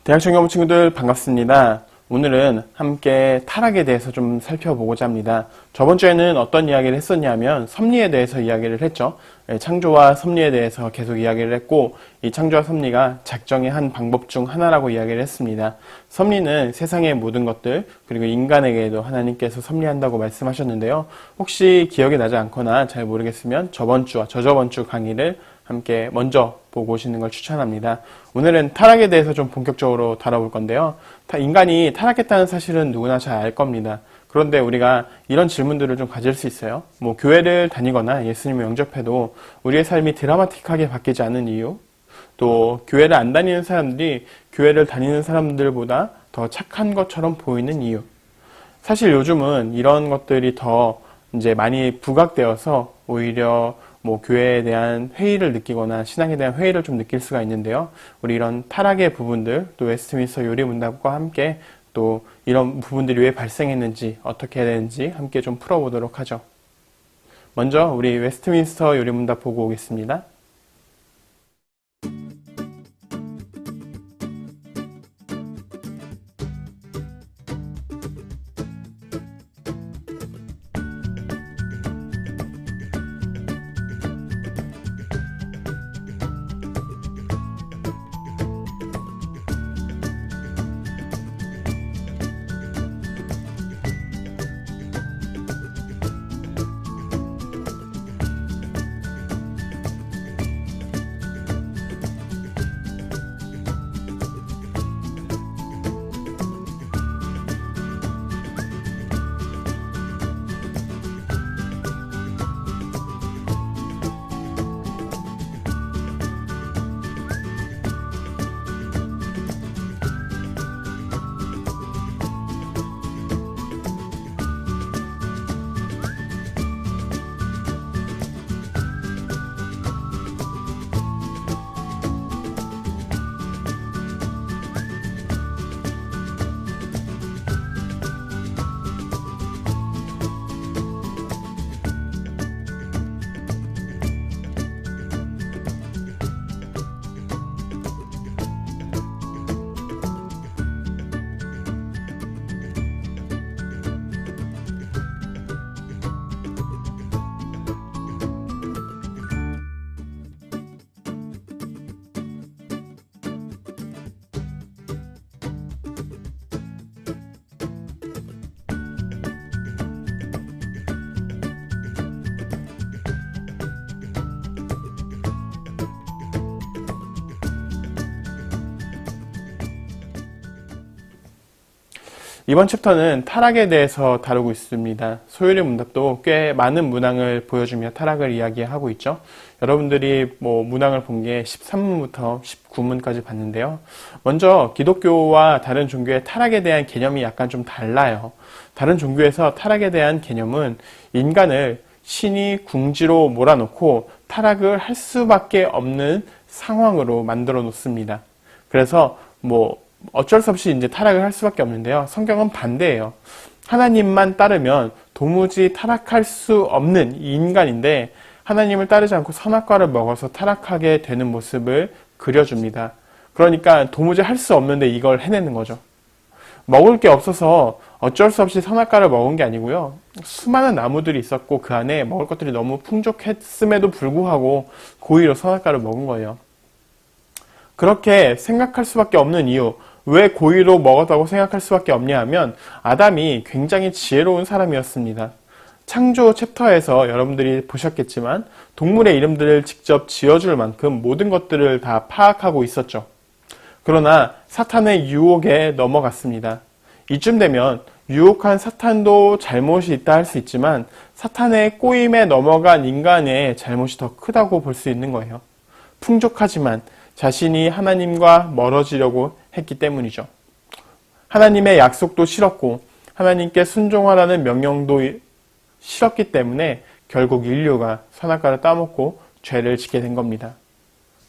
대학 청년 친구들 반갑습니다. 오늘은 함께 타락에 대해서 좀 살펴보고자 합니다. 저번 주에는 어떤 이야기를 했었냐면 섭리에 대해서 이야기를 했죠. 창조와 섭리에 대해서 계속 이야기를 했고, 이 창조와 섭리가 작정의 한 방법 중 하나라고 이야기를 했습니다. 섭리는 세상의 모든 것들, 그리고 인간에게도 하나님께서 섭리한다고 말씀하셨는데요. 혹시 기억이 나지 않거나 잘 모르겠으면 저번 주와 저저번 주 강의를 함께 먼저 보고 오시는 걸 추천합니다. 오늘은 타락에 대해서 좀 본격적으로 다뤄볼 건데요. 인간이 타락했다는 사실은 누구나 잘 알 겁니다. 그런데 우리가 이런 질문들을 좀 가질 수 있어요. 교회를 다니거나 예수님을 영접해도 우리의 삶이 드라마틱하게 바뀌지 않는 이유, 또 교회를 안 다니는 사람들이 교회를 다니는 사람들보다 더 착한 것처럼 보이는 이유. 사실 요즘은 이런 것들이 더 이제 많이 부각되어서 오히려 교회에 대한 회의를 느끼거나 신앙에 대한 회의를 좀 느낄 수가 있는데요. 우리 이런 타락의 부분들, 또 웨스트민스터 요리문답과 함께 또 이런 부분들이 왜 발생했는지, 어떻게 해야 되는지 함께 좀 풀어보도록 하죠. 먼저 우리 웨스트민스터 요리문답 보고 오겠습니다. 이번 챕터는 타락에 대해서 다루고 있습니다. 소율의 문답도 꽤 많은 문항을 보여주며 타락을 이야기하고 있죠. 여러분들이 문항을 본 게 13문부터 19문까지 봤는데요. 먼저 기독교와 다른 종교의 타락에 대한 개념이 약간 좀 달라요. 다른 종교에서 타락에 대한 개념은 인간을 신이 궁지로 몰아놓고 타락을 할 수밖에 없는 상황으로 만들어 놓습니다. 그래서 어쩔 수 없이 이제 타락을 할 수밖에 없는데요. 성경은 반대예요. 하나님만 따르면 도무지 타락할 수 없는 인간인데 하나님을 따르지 않고 선악과를 먹어서 타락하게 되는 모습을 그려줍니다. 그러니까 도무지 할 수 없는데 이걸 해내는 거죠. 먹을 게 없어서 어쩔 수 없이 선악과를 먹은 게 아니고요. 수많은 나무들이 있었고 그 안에 먹을 것들이 너무 풍족했음에도 불구하고 고의로 선악과를 먹은 거예요. 그렇게 생각할 수밖에 없는 이유, 왜 고의로 먹었다고 생각할 수밖에 없냐 하면 아담이 굉장히 지혜로운 사람이었습니다. 창조 챕터에서 여러분들이 보셨겠지만 동물의 이름들을 직접 지어줄 만큼 모든 것들을 다 파악하고 있었죠. 그러나 사탄의 유혹에 넘어갔습니다. 이쯤 되면 유혹한 사탄도 잘못이 있다 할 수 있지만 사탄의 꼬임에 넘어간 인간의 잘못이 더 크다고 볼 수 있는 거예요. 풍족하지만 자신이 하나님과 멀어지려고 했기 때문이죠. 하나님의 약속도 싫었고 하나님께 순종하라는 명령도 싫었기 때문에 결국 인류가 선악과를 따먹고 죄를 짓게 된 겁니다.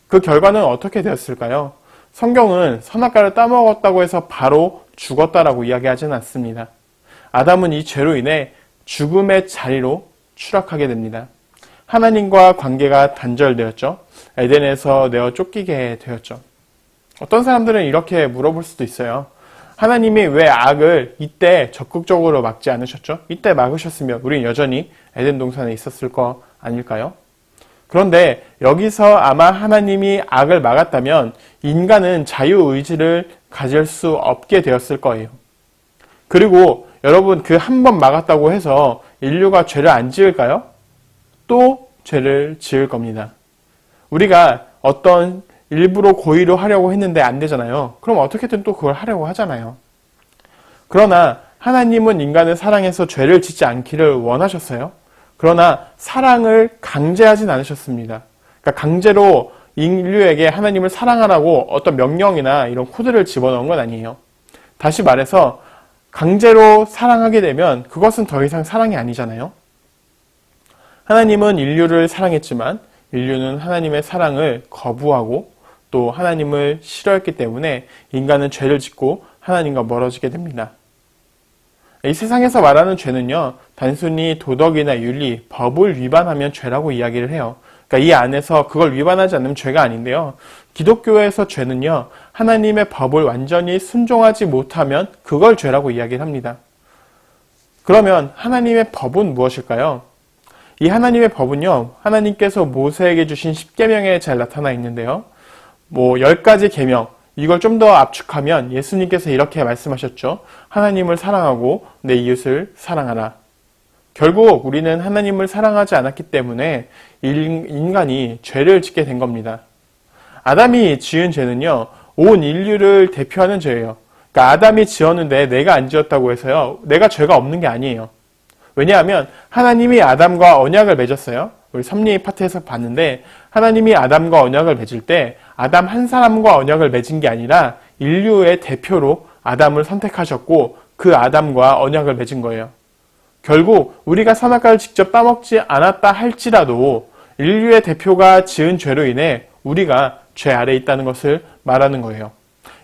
그 결과는 어떻게 되었을까요? 성경은 선악과를 따먹었다고 해서 바로 죽었다라고 이야기하지는 않습니다. 아담은 이 죄로 인해 죽음의 자리로 추락하게 됩니다. 하나님과 관계가 단절되었죠. 에덴에서 내어 쫓기게 되었죠. 어떤 사람들은 이렇게 물어볼 수도 있어요. 하나님이 왜 악을 이때 적극적으로 막지 않으셨죠? 이때 막으셨으면 우린 여전히 에덴 동산에 있었을 거 아닐까요? 그런데 여기서 아마 하나님이 악을 막았다면 인간은 자유의지를 가질 수 없게 되었을 거예요. 그리고 여러분, 그 한 번 막았다고 해서 인류가 죄를 안 지을까요? 또 죄를 지을 겁니다. 우리가 어떤 일부러 고의로 하려고 했는데 안 되잖아요. 그럼 어떻게든 또 그걸 하려고 하잖아요. 그러나 하나님은 인간을 사랑해서 죄를 짓지 않기를 원하셨어요. 그러나 사랑을 강제하진 않으셨습니다. 그러니까 강제로 인류에게 하나님을 사랑하라고 어떤 명령이나 이런 코드를 집어넣은 건 아니에요. 다시 말해서 강제로 사랑하게 되면 그것은 더 이상 사랑이 아니잖아요. 하나님은 인류를 사랑했지만 인류는 하나님의 사랑을 거부하고 또 하나님을 싫어했기 때문에 인간은 죄를 짓고 하나님과 멀어지게 됩니다. 이 세상에서 말하는 죄는요, 단순히 도덕이나 윤리, 법을 위반하면 죄라고 이야기를 해요. 그러니까 이 안에서 그걸 위반하지 않으면 죄가 아닌데요. 기독교에서 죄는요, 하나님의 법을 완전히 순종하지 못하면 그걸 죄라고 이야기를 합니다. 그러면 하나님의 법은 무엇일까요? 이 하나님의 법은요, 하나님께서 모세에게 주신 10계명에 잘 나타나 있는데요. 10가지 계명, 이걸 좀 더 압축하면 예수님께서 이렇게 말씀하셨죠. 하나님을 사랑하고 내 이웃을 사랑하라. 결국 우리는 하나님을 사랑하지 않았기 때문에 인간이 죄를 짓게 된 겁니다. 아담이 지은 죄는요, 온 인류를 대표하는 죄예요. 그러니까 아담이 지었는데 내가 안 지었다고 해서요, 내가 죄가 없는 게 아니에요. 왜냐하면 하나님이 아담과 언약을 맺었어요. 우리 섭리 파트에서 봤는데 하나님이 아담과 언약을 맺을 때 아담 한 사람과 언약을 맺은 게 아니라 인류의 대표로 아담을 선택하셨고 그 아담과 언약을 맺은 거예요. 결국 우리가 선악과를 직접 따먹지 않았다 할지라도 인류의 대표가 지은 죄로 인해 우리가 죄 아래에 있다는 것을 말하는 거예요.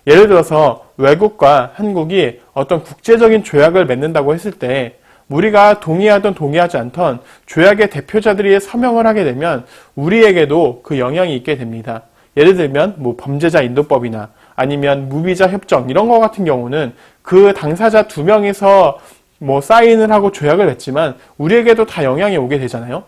예를 들어서 외국과 한국이 어떤 국제적인 조약을 맺는다고 했을 때 우리가 동의하든 동의하지 않던 조약의 대표자들이 서명을 하게 되면 우리에게도 그 영향이 있게 됩니다. 예를 들면 범죄자 인도법이나 아니면 무비자 협정 이런 거 같은 경우는 그 당사자 2명이서 사인을 하고 조약을 맺지만 우리에게도 다 영향이 오게 되잖아요.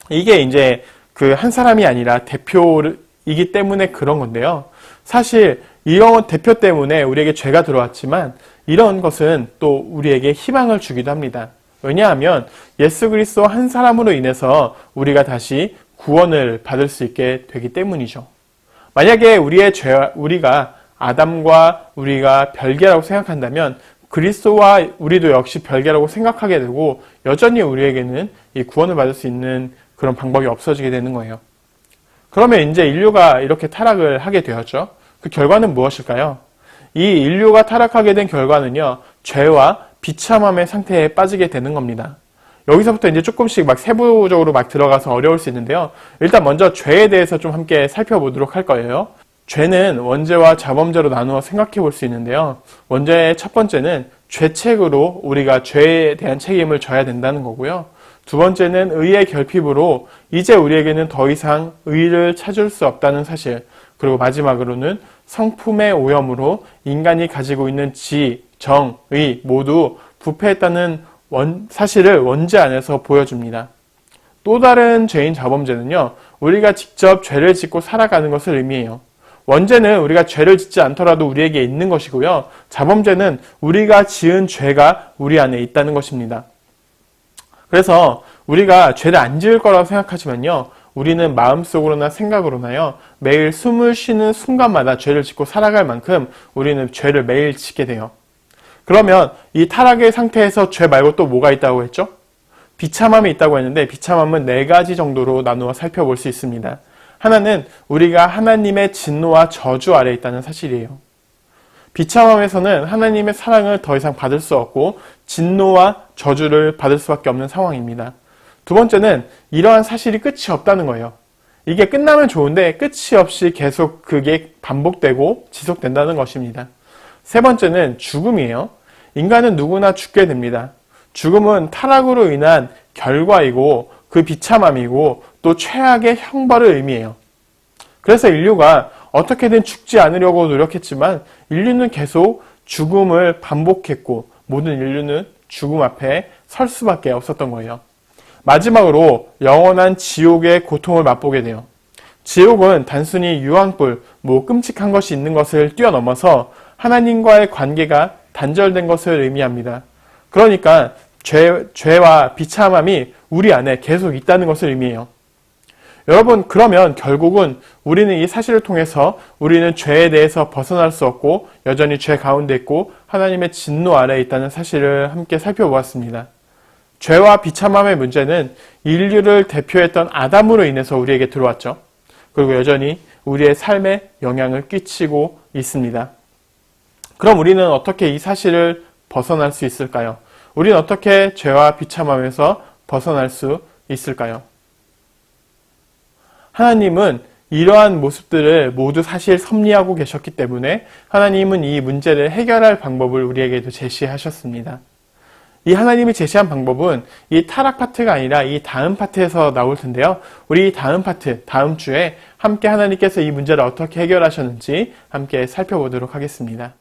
이게 이제 그 한 사람이 아니라 대표이기 때문에 그런 건데요. 사실 이런 대표 때문에 우리에게 죄가 들어왔지만 이런 것은 또 우리에게 희망을 주기도 합니다. 왜냐하면 예수 그리스도 한 사람으로 인해서 우리가 다시 구원을 받을 수 있게 되기 때문이죠. 만약에 우리가 아담과 우리가 별개라고 생각한다면 그리스도와 우리도 역시 별개라고 생각하게 되고 여전히 우리에게는 이 구원을 받을 수 있는 그런 방법이 없어지게 되는 거예요. 그러면 이제 인류가 이렇게 타락을 하게 되었죠. 그 결과는 무엇일까요? 이 인류가 타락하게 된 결과는요, 죄와 비참함의 상태에 빠지게 되는 겁니다. 여기서부터 이제 조금씩 세부적으로 들어가서 어려울 수 있는데요. 일단 먼저 죄에 대해서 좀 함께 살펴보도록 할 거예요. 죄는 원죄와 자범죄로 나누어 생각해 볼 수 있는데요. 원죄의 첫 번째는 죄책으로 우리가 죄에 대한 책임을 져야 된다는 거고요. 두 번째는 의의 결핍으로 이제 우리에게는 더 이상 의를 찾을 수 없다는 사실. 그리고 마지막으로는 성품의 오염으로 인간이 가지고 있는 지, 정, 의 모두 부패했다는 사실을 원죄 안에서 보여줍니다. 또 다른 죄인 자범죄는요, 우리가 직접 죄를 짓고 살아가는 것을 의미해요. 원죄는 우리가 죄를 짓지 않더라도 우리에게 있는 것이고요. 자범죄는 우리가 지은 죄가 우리 안에 있다는 것입니다. 그래서 우리가 죄를 안 지을 거라고 생각하지만요, 우리는 마음속으로나 생각으로나요, 매일 숨을 쉬는 순간마다 죄를 짓고 살아갈 만큼 우리는 죄를 매일 짓게 돼요. 그러면 이 타락의 상태에서 죄 말고 또 뭐가 있다고 했죠? 비참함이 있다고 했는데 비참함은 4가지 정도로 나누어 살펴볼 수 있습니다. 하나는 우리가 하나님의 진노와 저주 아래에 있다는 사실이에요. 비참함에서는 하나님의 사랑을 더 이상 받을 수 없고 진노와 저주를 받을 수밖에 없는 상황입니다. 두 번째는 이러한 사실이 끝이 없다는 거예요. 이게 끝나면 좋은데 끝이 없이 계속 그게 반복되고 지속된다는 것입니다. 세 번째는 죽음이에요. 인간은 누구나 죽게 됩니다. 죽음은 타락으로 인한 결과이고 그 비참함이고 또 최악의 형벌을 의미해요. 그래서 인류가 어떻게든 죽지 않으려고 노력했지만 인류는 계속 죽음을 반복했고 모든 인류는 죽음 앞에 설 수밖에 없었던 거예요. 마지막으로 영원한 지옥의 고통을 맛보게 돼요. 지옥은 단순히 유황불, 끔찍한 것이 있는 것을 뛰어넘어서 하나님과의 관계가 단절된 것을 의미합니다. 그러니까 죄와 비참함이 우리 안에 계속 있다는 것을 의미해요. 여러분, 그러면 결국은 우리는 이 사실을 통해서 우리는 죄에 대해서 벗어날 수 없고 여전히 죄 가운데 있고 하나님의 진노 아래에 있다는 사실을 함께 살펴보았습니다. 죄와 비참함의 문제는 인류를 대표했던 아담으로 인해서 우리에게 들어왔죠. 그리고 여전히 우리의 삶에 영향을 끼치고 있습니다. 그럼 우리는 어떻게 이 사실을 벗어날 수 있을까요? 우리는 어떻게 죄와 비참함에서 벗어날 수 있을까요? 하나님은 이러한 모습들을 모두 사실 섭리하고 계셨기 때문에 하나님은 이 문제를 해결할 방법을 우리에게도 제시하셨습니다. 이 하나님이 제시한 방법은 이 타락 파트가 아니라 이 다음 파트에서 나올 텐데요. 우리 다음 파트, 다음 주에 함께 하나님께서 이 문제를 어떻게 해결하셨는지 함께 살펴보도록 하겠습니다.